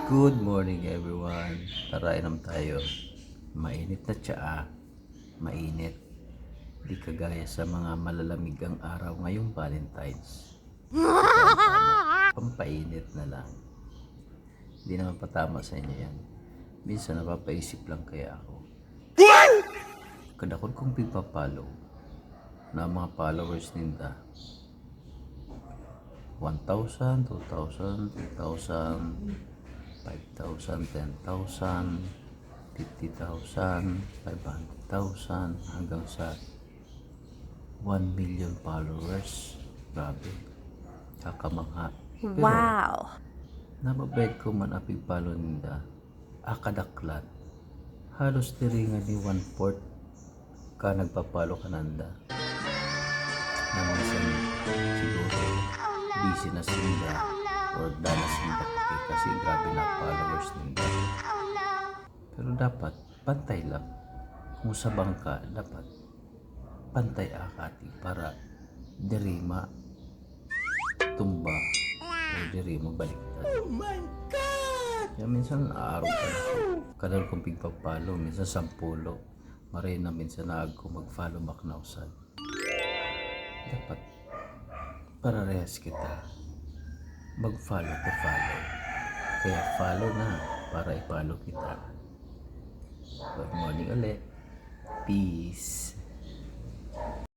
Good morning everyone. Tara, inom tayo. Mainit na tsaa. Mainit. Di kagaya sa mga malalamig ang araw ngayong Valentine's. Pampainit na lang. Hindi naman patama sa inyo yan. Minsan napapaisip lang kaya ako. Kadakot kong pipapalo na mga followers ninda. 1,000, 2,000, 3,000, 5,000, 10,000, 50,000, 500,000 hanggang sa 1 million followers. Grabe. Kakamangha. Pero, Wow. nababait ko man apig palo ninda. Akadaklat. Halos tiringan ni 1/4 ka nagpapalo kananda. Na minsan siguro busy na sila or dalas nila kasi grabe na followers nila. Pero dapat pantay lang. Kung sa bangka, dapat pantay akati para diri tumba o diri baliktad. Oh my God! Kaya minsan aaraw ka na. Kadal kong pigpapalo, minsan 10. Maray na minsan naag ko mag-follow back na usad. Dapat pararehas kita mag-follow to follow. Kaya follow na para i-follow kita. Good morning ulit. Peace.